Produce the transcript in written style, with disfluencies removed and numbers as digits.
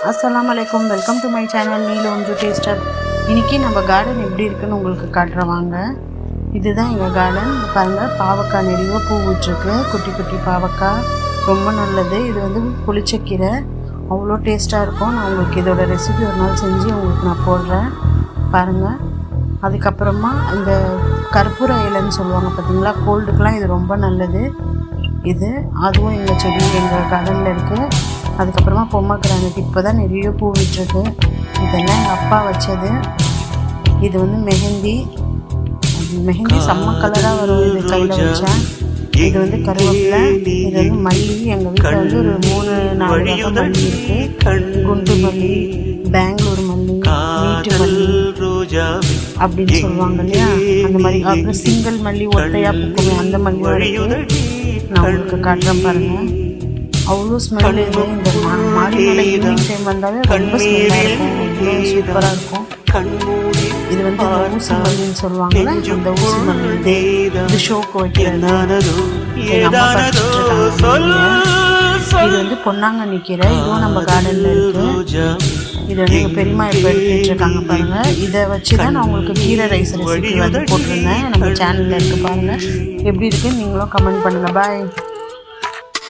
அஸ்ஸலாமு அலைக்கும், welcome to my channel Neelu ஒன்று டேஸ்டர். இன்றைக்கி நம்ம கார்டன் எப்படி இருக்குன்னு உங்களுக்கு காட்டுறவாங்க. இதுதான் எங்கள் கார்டன். பாருங்கள், பாவக்காய் நிறைய பூ விட்டுருக்கு. குட்டி குட்டி பாவக்காய் ரொம்ப நல்லது. இது வந்து புளிச்சக்கீரை, அவ்வளோ டேஸ்ட்டாக இருக்கும். நான் உங்களுக்கு இதோட ரெசிபி ஒரு நாள் செஞ்சு உங்களுக்கு நான் போடுறேன், பாருங்கள். அதுக்கப்புறமா இந்த கற்பூர இலைன்னு சொல்லுவாங்க பார்த்தீங்களா, கோல்டுக்கெலாம் இது ரொம்ப நல்லது. இது அதுவும் எங்கள் செடி எங்கள் கார்டனில் இருக்குது. அதுக்கப்புறமா பொம்மக்ரானட் இப்போ தான் நிறைய பூ விட்டுருக்கு. இதெல்லாம் எங்கள் அப்பா வச்சது. இது வந்து மெஹந்தி செம்ம கலராக வரும். இது கையில் வச்சேன். இது வந்து கருவேப்பிலை. இது வந்து மல்லி. எங்கள் வீட்டில் வந்து ஒரு 3-4 வகை மல்லி இருக்குது. குண்டு மல்லி, பெங்களூர் மல்லி, நீட்டு மல்லி அப்படின்னு சொல்லுவாங்க இல்லையா, அந்த மாதிரி. அப்புறம் சிங்கிள் மல்லி ஒத்தையாக பூக்குமே, அந்த மல்லியோட நான் உங்களுக்கு காட்டுறேன் பாருங்கள். அவ்வளோ ஸ்மெல். இது இந்த மாடி மேலே ஈவினிங் டைம் வந்தாலே ரொம்ப ஸ்மெல்லாக இருக்கும், அவ்வளோ சூப்பராக இருக்கும். இது வந்து ஊசி மல்லின்னு சொல்லுவாங்கள்ல, இந்த ஊசி மல்லி இது ஷோக்கு வைக்கிறது. எங்கள் அம்மா படிச்சுட்ருக்காங்க. இது வந்து பொன்னாங்கண்ணி கீரை. இதுவும் நம்ம கார்டனில் இருக்குது. இது வந்து எங்கள் பெரியம்மா இப்போ எடுத்துகிட்டு இருக்காங்க பாருங்கள். இதை வச்சு தான் நான் உங்களுக்கு கீரை ரைஸ் ரெசிபி வந்து போட்டிருந்தேன். நம்ம சேனலில் இருக்குது பாருங்கள். எப்படி இருக்குன்னு நீங்களும் கமெண்ட் பண்ணுங்கள். பாய்.